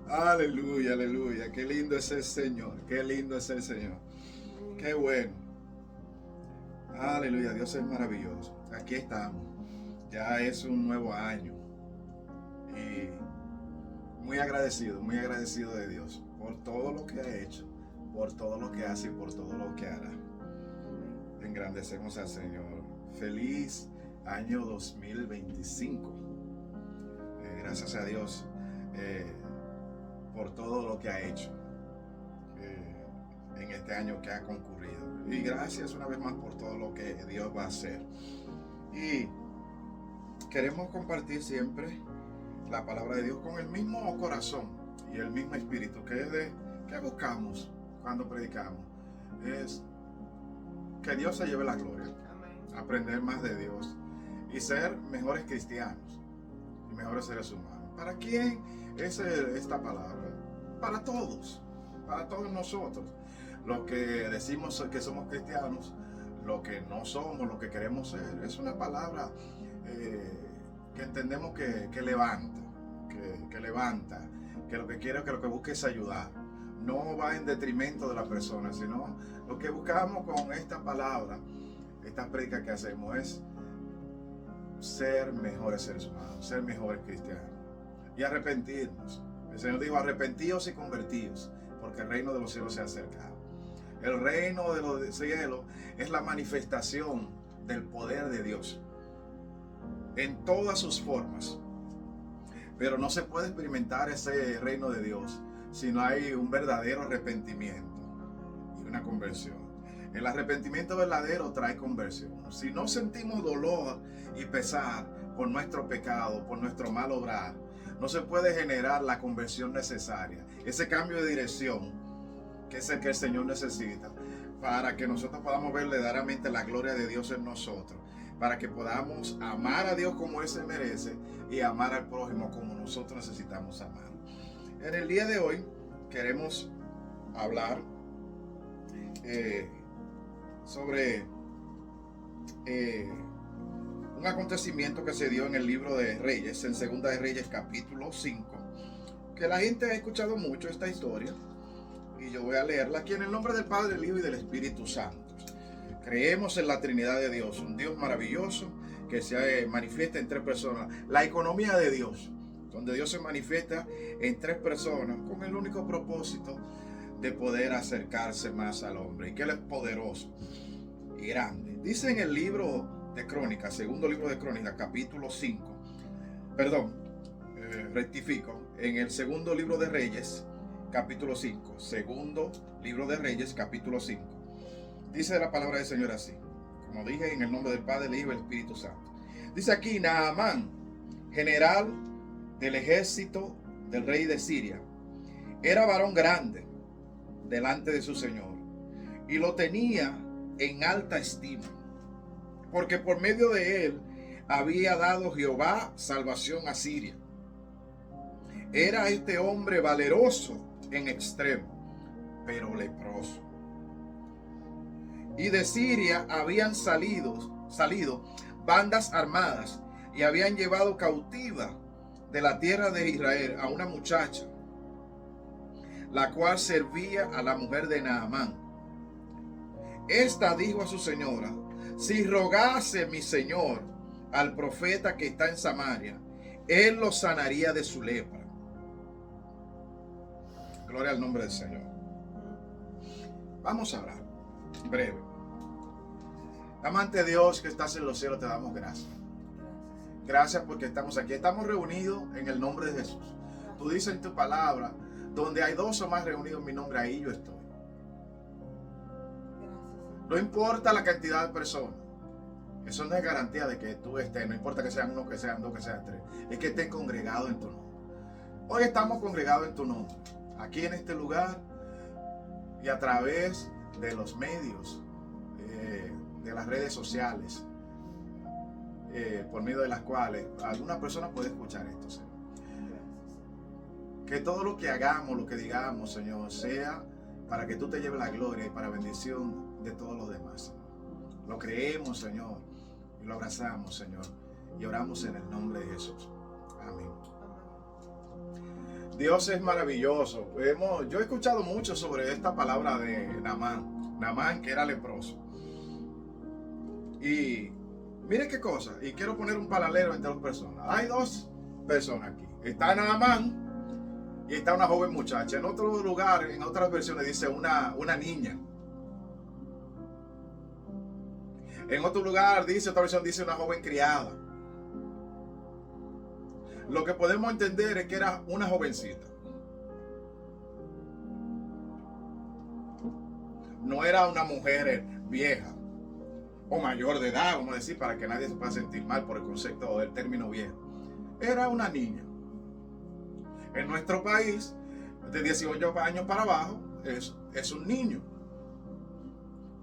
Aleluya, aleluya. Qué lindo es el Señor. Qué lindo es el Señor. Qué bueno. Aleluya, Dios es maravilloso. Aquí estamos. Ya es un nuevo año. Y muy agradecido de Dios por todo lo que ha hecho, por todo lo que hace y por todo lo que hará. Engrandecemos al Señor. Feliz año 2025. Gracias a Dios por todo lo que ha hecho en este año que ha concurrido. Y gracias una vez más por todo lo que Dios va a hacer. Y queremos compartir siempre la palabra de Dios con el mismo corazón y el mismo espíritu que buscamos cuando predicamos. Es que Dios se lleve la gloria, aprender más de Dios y ser mejores cristianos y mejores seres humanos. ¿Para quién es esta palabra? Para todos nosotros. Los que decimos que somos cristianos, lo que no somos, lo que queremos ser. Es una palabra que entendemos que levanta, que levanta, que lo que quiere, que lo que busca es ayudar. No va en detrimento de la persona, sino lo que buscamos con esta palabra, esta predica que hacemos es ser mejores seres humanos, ser mejores cristianos y arrepentirnos. El Señor dijo: arrepentíos y convertíos, porque el reino de los cielos se ha acercado. El reino de los cielos es la manifestación del poder de Dios en todas sus formas. Pero no se puede experimentar ese reino de Dios si no hay un verdadero arrepentimiento y una conversión. El arrepentimiento verdadero trae conversión. Si no sentimos dolor y pesar por nuestro pecado, por nuestro mal obrar, no se puede generar la conversión necesaria, ese cambio de dirección que es el que el Señor necesita para que nosotros podamos ver verdaderamente la gloria de Dios en nosotros, para que podamos amar a Dios como Él se merece y amar al prójimo como nosotros necesitamos amar. En el día de hoy queremos hablar sobre un acontecimiento que se dio en el libro de Reyes, en Segunda de Reyes capítulo 5, que la gente ha escuchado mucho esta historia, y yo voy a leerla aquí en el nombre del Padre, del Hijo y del Espíritu Santo. Creemos en la Trinidad de Dios, un Dios maravilloso que se manifiesta en tres personas. La economía de Dios, donde Dios se manifiesta en tres personas con el único propósito de poder acercarse más al hombre, y que Él es poderoso y grande. Dice en el libro de Crónicas, segundo libro de Crónicas, capítulo 5, rectifico, en el segundo libro de Reyes, capítulo 5, segundo libro de Reyes, capítulo 5, dice la palabra del Señor así, como dije, en el nombre del Padre, del Hijo y del Espíritu Santo. Dice aquí: Naamán, general del ejército del rey de Siria, era varón grande delante de su Señor, y lo tenía en alta estima, porque por medio de él había dado Jehová salvación a Siria. Era este hombre valeroso en extremo, pero leproso. Y de Siria habían salido bandas armadas, y habían llevado cautiva de la tierra de Israel a una muchacha, la cual servía a la mujer de Naamán. Esta dijo a su señora: si rogase mi señor al profeta que está en Samaria, él lo sanaría de su lepra. Gloria al nombre del Señor. Vamos a hablar breve. Amante Dios que estás en los cielos, te damos gracias. Gracias porque estamos aquí. Estamos reunidos en el nombre de Jesús. Tú dices en tu palabra: donde hay dos o más reunidos en mi nombre, ahí yo estoy. No importa la cantidad de personas. Eso no es garantía de que tú estés. No importa que sean uno, que sean dos, que sean tres. Es que estén congregados en tu nombre. Hoy estamos congregados en tu nombre, aquí en este lugar, y a través de los medios, de las redes sociales, por medio de las cuales alguna persona puede escuchar esto, Señor. Que todo lo que hagamos, lo que digamos, Señor, sea para que tú te lleves la gloria y para bendición de todos los demás, Señor. Lo creemos, Señor, y lo abrazamos, Señor, y oramos en el nombre de Jesús. Amén. Dios es maravilloso. Yo he escuchado mucho sobre esta palabra de Naamán. Naamán, que era leproso. Y mire qué cosa. Y quiero poner un paralelo entre dos personas. Hay dos personas aquí. Está Naamán y está una joven muchacha. En otro lugar, en otras versiones, dice una niña. En otro lugar, otra versión dice una joven criada. Lo que podemos entender es que era una jovencita. No era una mujer vieja o mayor de edad, vamos a decir, para que nadie se pueda sentir mal por el concepto del término viejo. Era una niña. En nuestro país, de 18 años para abajo, es un niño.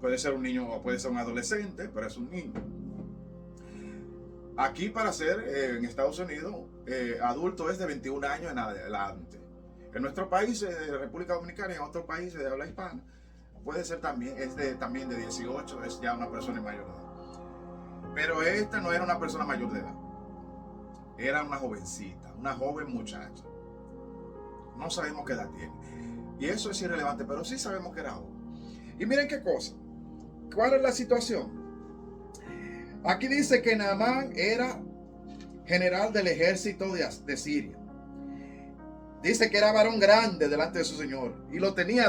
Puede ser un niño o puede ser un adolescente, pero es un niño. Aquí, para ser en Estados Unidos, adulto es de 21 años en adelante. En nuestro país, República Dominicana, y en otros países de habla hispana, puede ser también, también de 18, es ya una persona mayor de edad. Pero esta no era una persona mayor de edad. Era una jovencita, una joven muchacha. No sabemos qué edad tiene. Y eso es irrelevante, pero sí sabemos que era joven. Y miren qué cosa. ¿Cuál es la situación? Aquí dice que Naamán era general del ejército de Siria. Dice que era varón grande delante de su señor. Y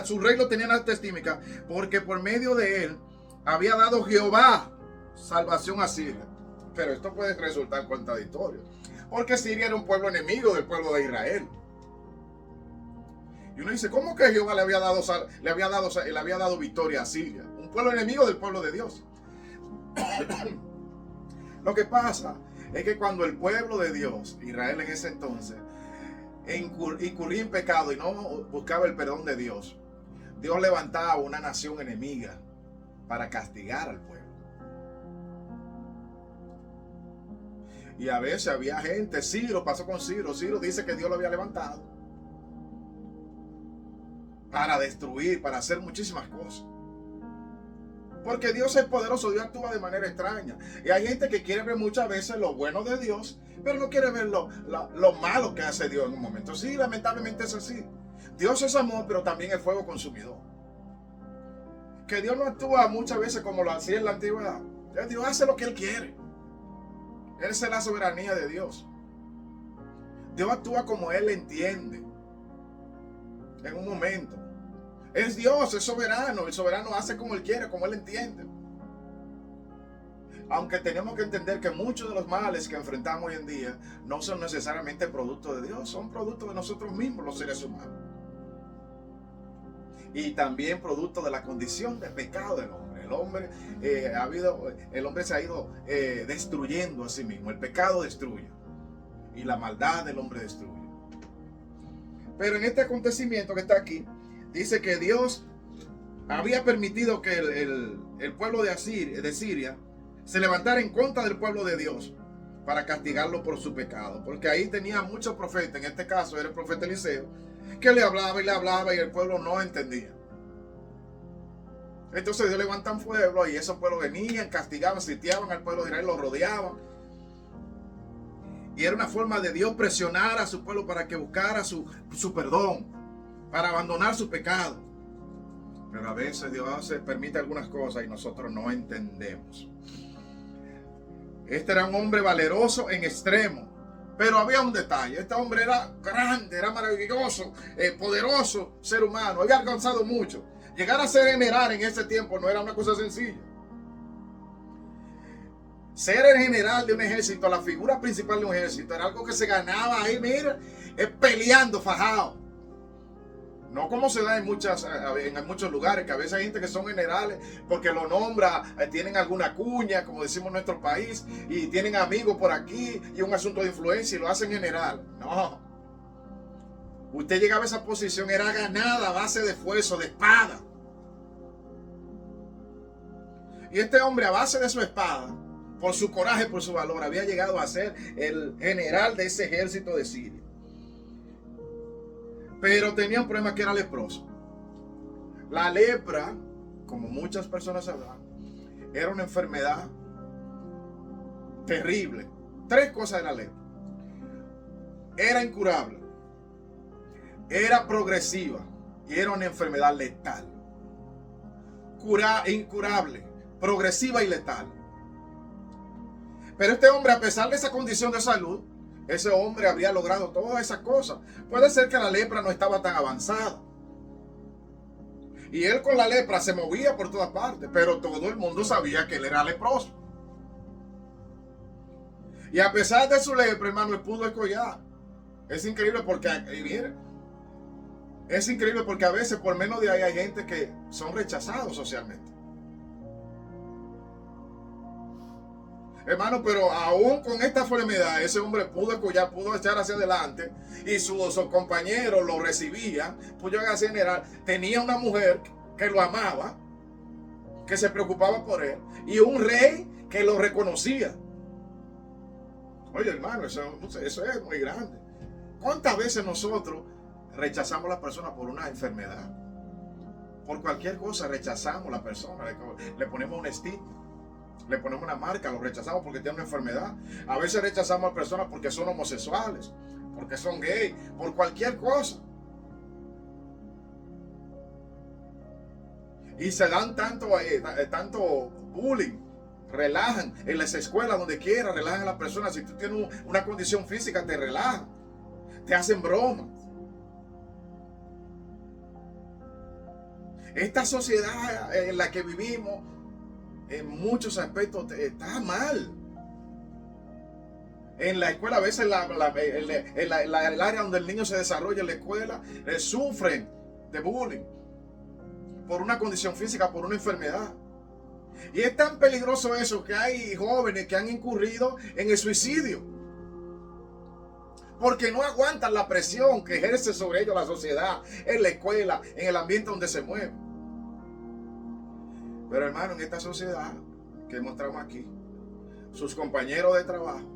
su rey lo tenía en alta estima, porque por medio de él había dado Jehová salvación a Siria. Pero esto puede resultar contradictorio, porque Siria era un pueblo enemigo del pueblo de Israel. Y uno dice, ¿cómo que Jehová le había dado victoria a Siria? Un pueblo enemigo del pueblo de Dios. Lo que pasa es que cuando el pueblo de Dios, Israel en ese entonces, incurría en pecado y no buscaba el perdón de Dios, Dios levantaba una nación enemiga para castigar al pueblo. Y a veces había gente, Ciro pasó con Ciro. Ciro dice que Dios lo había levantado para destruir, para hacer muchísimas cosas. Porque Dios es poderoso, Dios actúa de manera extraña. Y hay gente que quiere ver muchas veces lo bueno de Dios, pero no quiere ver lo malo que hace Dios en un momento. Sí, lamentablemente es así. Dios es amor, pero también es fuego consumidor. Que Dios no actúa muchas veces como lo hacía en la antigüedad. Dios hace lo que Él quiere. Esa es la soberanía de Dios. Dios actúa como Él entiende. En un momento. Es Dios, es soberano. El soberano hace como Él quiere, como Él entiende. Aunque tenemos que entender que muchos de los males que enfrentamos hoy en día no son necesariamente producto de Dios, son producto de nosotros mismos, los seres humanos. Y también producto de la condición de pecado del hombre. El hombre se ha ido destruyendo a sí mismo. El pecado destruye. Y la maldad del hombre destruye. Pero en este acontecimiento que está aquí, dice que Dios había permitido que el pueblo de Siria se levantara en contra del pueblo de Dios para castigarlo por su pecado. Porque ahí tenía muchos profetas, en este caso era el profeta Eliseo, que le hablaba y el pueblo no entendía. Entonces Dios levanta un pueblo y esos pueblos venían, castigaban, sitiaban al pueblo de Israel, lo rodeaban. Y era una forma de Dios presionar a su pueblo para que buscara su perdón, para abandonar su pecado. Pero a veces Dios se permite algunas cosas y nosotros no entendemos. Este era un hombre valeroso en extremo. Pero había un detalle. Este hombre era grande, era maravilloso, poderoso ser humano. Había alcanzado mucho. Llegar a ser general en ese tiempo no era una cosa sencilla. Ser el general de un ejército, la figura principal de un ejército, era algo que se ganaba ahí, mira, peleando, fajado. No como se da en muchos lugares, que a veces hay gente que son generales porque lo nombra, tienen alguna cuña, como decimos en nuestro país, y tienen amigos por aquí y un asunto de influencia y lo hacen general. No. Usted llegaba a esa posición, era ganada a base de esfuerzo, de espada. Y este hombre, a base de su espada, por su coraje, por su valor, había llegado a ser el general de ese ejército de Siria. Pero tenía un problema, que era leproso. La lepra, como muchas personas sabrán, era una enfermedad terrible. Tres cosas de la lepra. Era incurable. era progresiva y era una enfermedad letal, incurable, progresiva y letal. Pero este hombre, a pesar de esa condición de salud, ese hombre habría logrado todas esas cosas. Puede ser que la lepra no estaba tan avanzada. Y él con la lepra se movía por todas partes, pero todo el mundo sabía que él era leproso. Y a pesar de su lepra, hermano, él pudo escollar. Es increíble porque, mire, es increíble porque a veces por menos de ahí hay gente que son rechazados socialmente. Hermano, pero aún con esta enfermedad, ese hombre pudo escollar, pudo echar hacia adelante y sus compañeros lo recibían, pudo llegar a general. Tenía una mujer que lo amaba, que se preocupaba por él, y un rey que lo reconocía. Oye, hermano, eso es muy grande. ¿Cuántas veces nosotros rechazamos a la persona por una enfermedad? Por cualquier cosa rechazamos a la persona, le ponemos un estigma. Le ponemos una marca, lo rechazamos porque tiene una enfermedad. A veces rechazamos a personas porque son homosexuales, porque son gays, por cualquier cosa. Y se dan tanto bullying, relajan en las escuelas, donde quiera, relajan a las personas. Si tú tienes una condición física, te relajan, te hacen bromas. Esta sociedad en la que vivimos, en muchos aspectos está mal. En la escuela, a veces el área donde el niño se desarrolla en la escuela, sufren de bullying por una condición física, por una enfermedad. Y es tan peligroso eso que hay jóvenes que han incurrido en el suicidio porque no aguantan la presión que ejerce sobre ellos la sociedad, en la escuela, en el ambiente donde se mueven. Pero hermano, en esta sociedad que mostramos aquí, sus compañeros de trabajo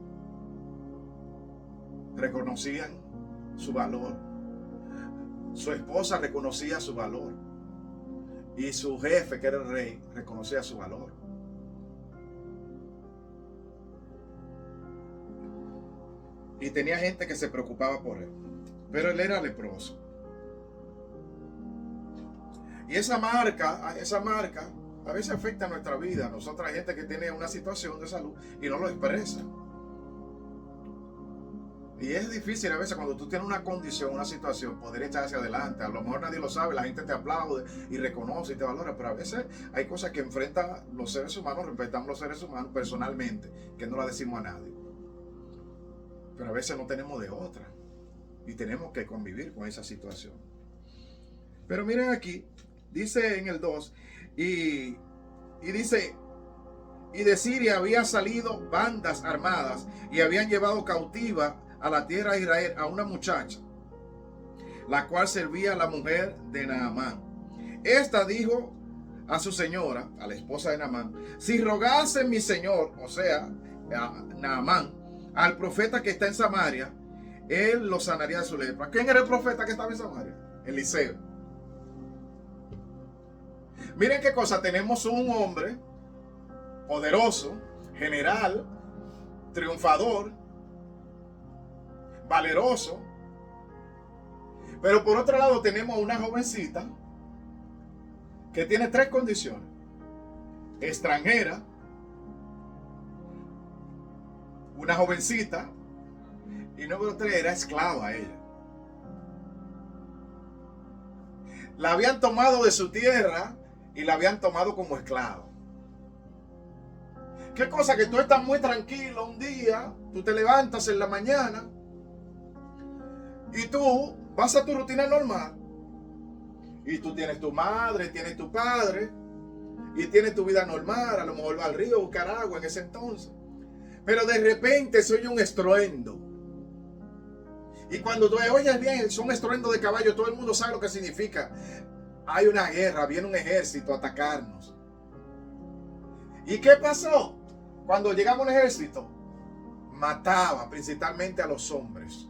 reconocían su valor. Su esposa reconocía su valor. Y su jefe, que era el rey, reconocía su valor. Y tenía gente que se preocupaba por él. Pero él era leproso. Y esa marca a veces afecta a nuestra vida. Nosotros hay gente que tiene una situación de salud y no lo expresa. Y es difícil a veces cuando tú tienes una condición, una situación, poder echar hacia adelante. A lo mejor nadie lo sabe, la gente te aplaude y reconoce y te valora, pero a veces hay cosas que enfrentan los seres humanos, respetamos los seres humanos personalmente, que no la decimos a nadie. Pero a veces no tenemos de otra y tenemos que convivir con esa situación. Pero miren aquí, dice en el 2, y dice, y de Siria habían salido bandas armadas y habían llevado cautiva a la tierra de Israel a una muchacha, la cual servía a la mujer de Naamán. Esta dijo a su señora, a la esposa de Naamán, si rogase mi señor, o sea, a Naamán, al profeta que está en Samaria, él lo sanaría de su lepra. ¿Quién era el profeta que estaba en Samaria? Eliseo. Miren qué cosa, tenemos un hombre poderoso, general, triunfador, valeroso, pero por otro lado tenemos una jovencita que tiene 3 condiciones: extranjera, una jovencita, y número 3, era esclava ella. La habían tomado de su tierra y la habían tomado como esclava. Qué cosa que tú estás muy tranquilo un día, tú te levantas en la mañana y tú vas a tu rutina normal. Y tú tienes tu madre, tienes tu padre y tienes tu vida normal. A lo mejor va al río a buscar agua en ese entonces. Pero de repente se oye un estruendo. Y cuando tú oyes bien, es un estruendo de caballo, todo el mundo sabe lo que significa. Hay una guerra, viene un ejército a atacarnos. ¿Y qué pasó? Cuando llegaba un ejército, mataba principalmente a los hombres,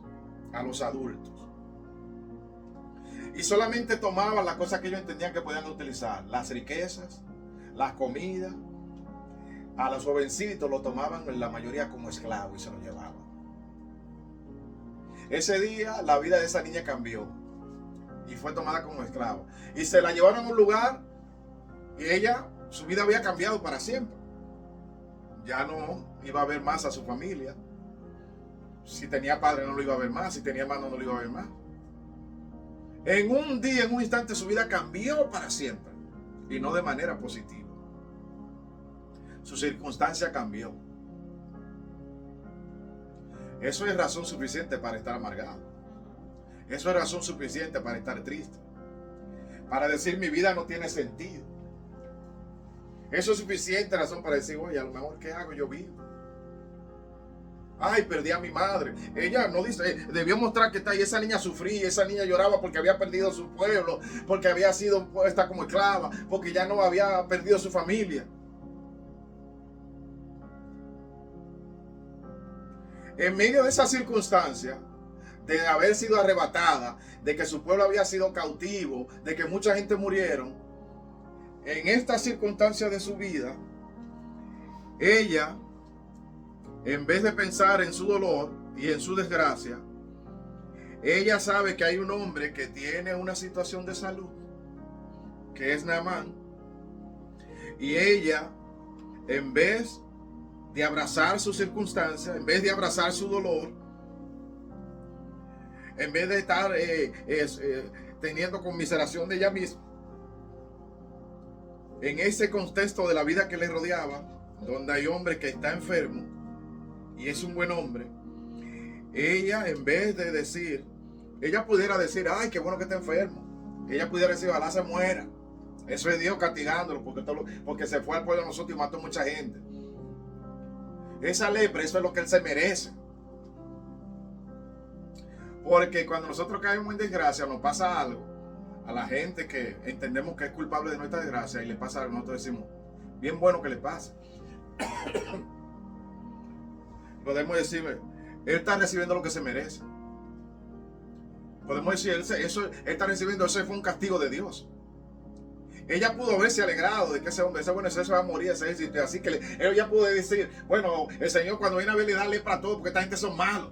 a los adultos. Y solamente tomaban las cosas que ellos entendían que podían utilizar. Las riquezas, las comidas. A los jovencitos lo tomaban en la mayoría como esclavos y se lo llevaban. Ese día la vida de esa niña cambió. y fue tomada como esclava. Y se la llevaron a un lugar y ella, su vida había cambiado para siempre. Ya no iba a ver más a su familia. Si tenía padre no lo iba a ver más, si tenía hermano no lo iba a ver más. En un día, en un instante, su vida cambió para siempre. Y no de manera positiva. Su circunstancia cambió. Eso es razón suficiente para estar amargado. Eso es razón suficiente para estar triste. Para decir mi vida no tiene sentido. Eso es suficiente razón para decir, oye, a lo mejor ¿qué hago? Yo vivo. Ay, perdí a mi madre. Ella no dice, debió mostrar que está ahí. Esa niña sufría, esa niña lloraba porque había perdido su pueblo, porque había sido puesta como esclava, porque ya no había perdido su familia. En medio de esa circunstancia, de haber sido arrebatada, de que su pueblo había sido cautivo, de que mucha gente murieron, en esta circunstancia de su vida, ella, en vez de pensar en su dolor y en su desgracia, ella sabe que hay un hombre que tiene una situación de salud, que es Naamán, y ella, en vez de abrazar su circunstancia, en vez de abrazar su dolor, en vez de estar teniendo conmiseración de ella misma, en ese contexto de la vida que le rodeaba, donde hay hombre que está enfermo y es un buen hombre, ella, en vez de decir, ella pudiera decir, ay, qué bueno que está enfermo, ella pudiera decir, ojalá se muera, eso es Dios castigándolo porque se fue al pueblo de nosotros y mató mucha gente. Esa lepra, eso es lo que él se merece. Porque cuando nosotros caemos en desgracia, nos pasa algo a la gente que entendemos que es culpable de nuestra desgracia y le pasa algo, nosotros decimos, bien bueno que le pase. Podemos decir, él está recibiendo lo que se merece. Podemos decir, él está recibiendo, eso fue un castigo de Dios. Ella pudo haberse alegrado de que ese hombre, ese va a morir, así que ella pudo decir, bueno, el Señor cuando viene a ver le da lepra a todo porque esta gente son malos.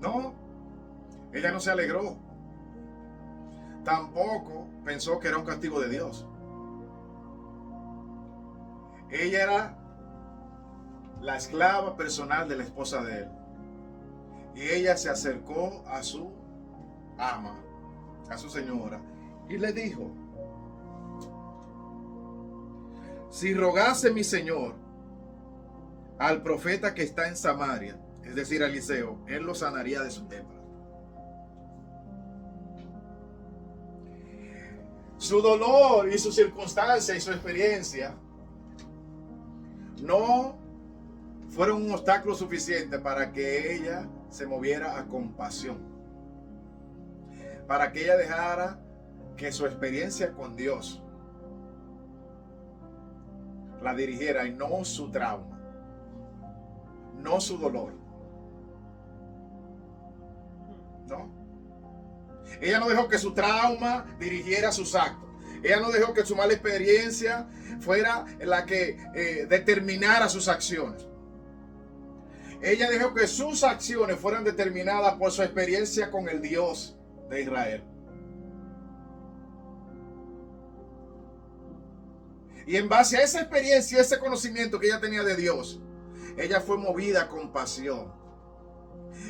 No, ella no se alegró. Tampoco pensó que era un castigo de Dios. Ella era la esclava personal de la esposa de él. Y ella se acercó a su ama, a su señora, y le dijo, si rogase mi señor al profeta que está en Samaria, es decir, a Eliseo, él lo sanaría de su lepra. Su dolor y su circunstancia y su experiencia no fueron un obstáculo suficiente para que ella se moviera a compasión, para que ella dejara que su experiencia con Dios la dirigiera y no su trauma, no su dolor. No. Ella no dejó que su trauma dirigiera sus actos. Ella no dejó que su mala experiencia fuera la que determinara sus acciones. Ella dejó que sus acciones fueran determinadas por su experiencia con el Dios de Israel. Y en base a esa experiencia, ese conocimiento que ella tenía de Dios, ella fue movida a compasión.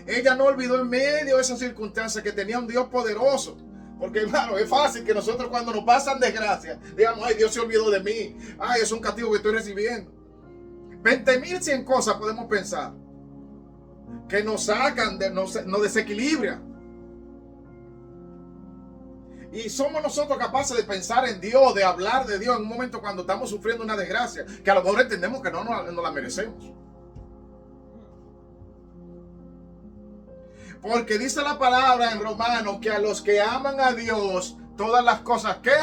Ella no olvidó en medio de esa circunstancia que tenía un Dios poderoso. Porque hermano, es fácil que nosotros cuando nos pasan desgracias, digamos, ay, Dios se olvidó de mí. Ay, es un castigo que estoy recibiendo. 20,100 cosas podemos pensar que nos sacan, nos desequilibran. Y somos nosotros capaces de pensar en Dios, de hablar de Dios en un momento cuando estamos sufriendo una desgracia, que a lo mejor entendemos que no la merecemos. Porque dice la palabra en Romanos que a los que aman a Dios, todas las cosas, ¿qué?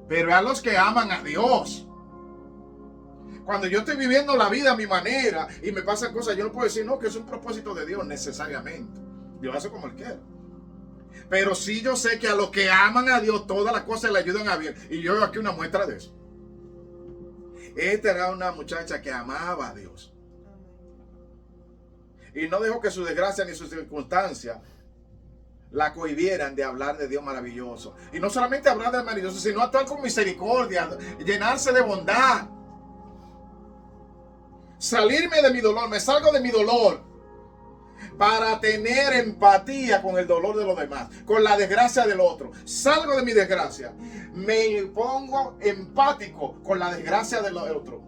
Pero a los que aman a Dios. Cuando yo estoy viviendo la vida a mi manera y me pasan cosas, yo no puedo decir, no, que es un propósito de Dios necesariamente. Dios hace como Él quiere. Pero sí yo sé que a los que aman a Dios, todas las cosas le ayudan a bien. Y yo veo aquí una muestra de eso. Esta era una muchacha que amaba a Dios. Y no dejó que su desgracia ni sus circunstancias la cohibieran de hablar de Dios maravilloso. Y no solamente hablar de maravilloso, sino actuar con misericordia, llenarse de bondad. Salirme de mi dolor, me salgo de mi dolor para tener empatía con el dolor de los demás, con la desgracia del otro. Salgo de mi desgracia, me pongo empático con la desgracia del otro.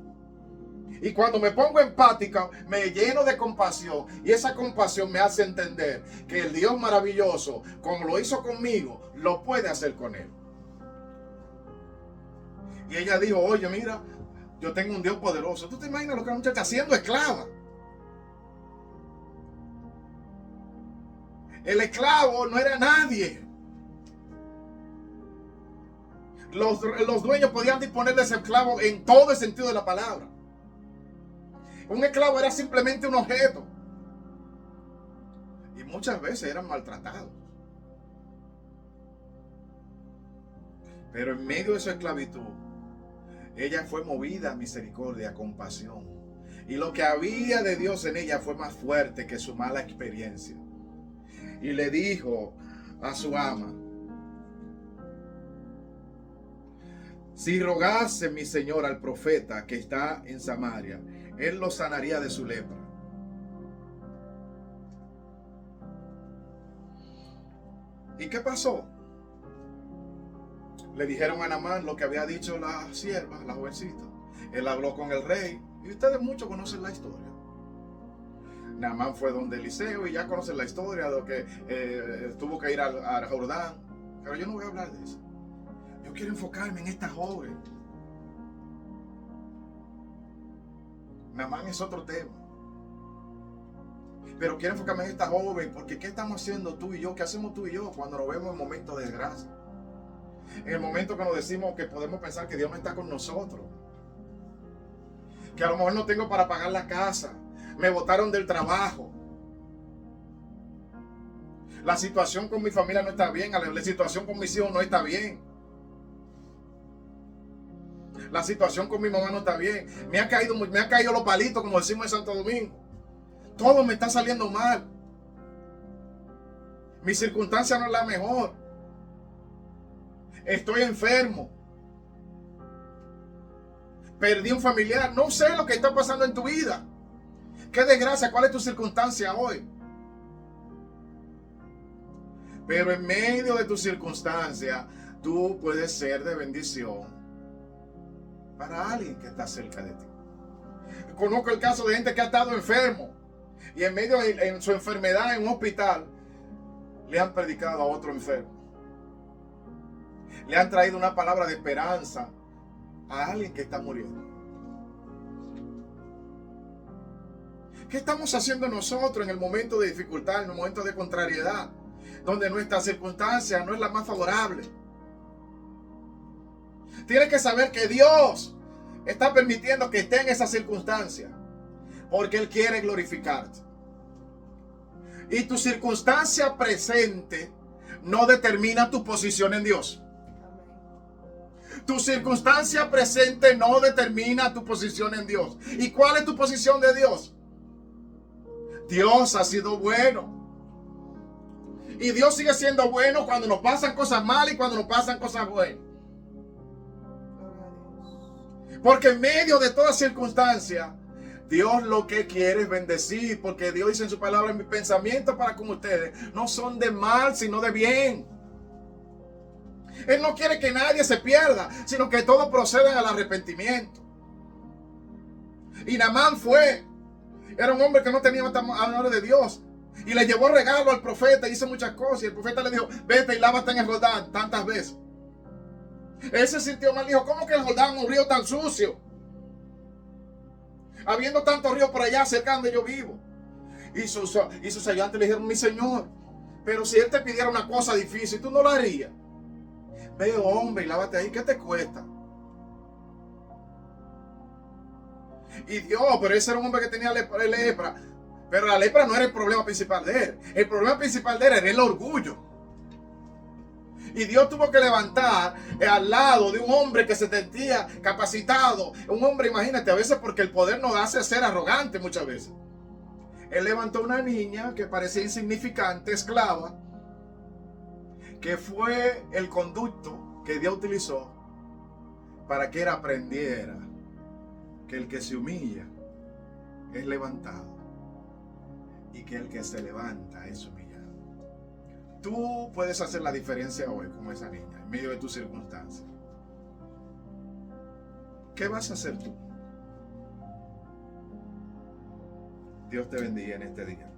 Y cuando me pongo empático, me lleno de compasión. Y esa compasión me hace entender que el Dios maravilloso, como lo hizo conmigo, lo puede hacer con él. Y ella dijo, oye, mira, yo tengo un Dios poderoso. ¿Tú te imaginas lo que la muchacha haciendo esclava? El esclavo no era nadie. Los dueños podían disponer de ese esclavo en todo el sentido de la palabra. Un esclavo era simplemente un objeto. Y muchas veces eran maltratados. Pero en medio de su esclavitud, ella fue movida a misericordia, a compasión. Y lo que había de Dios en ella fue más fuerte que su mala experiencia. Y le dijo a su ama, si rogase mi señor al profeta que está en Samaria, él lo sanaría de su lepra. ¿Y qué pasó? Le dijeron a Naamán lo que había dicho la sierva, la jovencita. Él habló con el rey. Y ustedes muchos conocen la historia. Naamán fue donde Eliseo y ya conocen la historia de lo que tuvo que ir al Jordán. Pero yo no voy a hablar de eso. Yo quiero enfocarme en esta joven. Naamán es otro tema. Pero quiero enfocarme en esta joven, porque ¿qué estamos haciendo tú y yo? ¿Qué hacemos tú y yo cuando nos vemos en momentos de desgracia? En el momento que nos decimos que podemos pensar que Dios no está con nosotros. Que a lo mejor no tengo para pagar la casa. Me botaron del trabajo. La situación con mi familia no está bien. La situación con mis hijos no está bien. La situación con mi mamá no está bien. Me ha caído los palitos, como decimos en Santo Domingo. Todo me está saliendo mal. Mi circunstancia no es la mejor. Estoy enfermo. Perdí un familiar. No sé lo que está pasando en tu vida. Qué desgracia. ¿Cuál es tu circunstancia hoy? Pero en medio de tu circunstancia, tú puedes ser de bendición para alguien que está cerca de ti. Conozco el caso de gente que ha estado enfermo y en medio de su enfermedad en un hospital le han predicado a otro enfermo. Le han traído una palabra de esperanza a alguien que está muriendo. ¿Qué estamos haciendo nosotros en el momento de dificultad, en el momento de contrariedad, donde nuestra circunstancia no es la más favorable? Tienes que saber que Dios está permitiendo que esté en esa circunstancia porque Él quiere glorificarte. Y tu circunstancia presente no determina tu posición en Dios. Tu circunstancia presente no determina tu posición en Dios. ¿Y cuál es tu posición de Dios? Dios ha sido bueno. Y Dios sigue siendo bueno cuando nos pasan cosas malas y cuando nos pasan cosas buenas. Porque en medio de toda circunstancia, Dios lo que quiere es bendecir. Porque Dios dice en su palabra, mis pensamientos para con ustedes no son de mal, sino de bien. Él no quiere que nadie se pierda, sino que todos procedan al arrepentimiento. Y Naamán era un hombre que no tenía amor de Dios. Y le llevó regalo al profeta, hizo muchas cosas. Y el profeta le dijo, vete y lávate en el Jordán tantas veces. Él se sintió mal, dijo, ¿cómo que el Jordán es un río tan sucio? Habiendo tantos ríos por allá cerca donde yo vivo. Y sus ayudantes le dijeron, mi señor, pero si él te pidiera una cosa difícil, ¿tú no lo harías? Ve, hombre, y lávate ahí, ¿qué te cuesta? Y Dios, pero ese era un hombre que tenía lepra. Pero la lepra no era el problema principal de él. El problema principal de él era el orgullo. Y Dios tuvo que levantar al lado de un hombre que se sentía capacitado. Un hombre, imagínate, a veces porque el poder nos hace ser arrogante muchas veces. Él levantó una niña que parecía insignificante, esclava, que fue el conducto que Dios utilizó para que él aprendiera que el que se humilla es levantado y que el que se levanta es humillado. Tú puedes hacer la diferencia hoy como esa niña en medio de tus circunstancias. ¿Qué vas a hacer tú? Dios te bendiga en este día.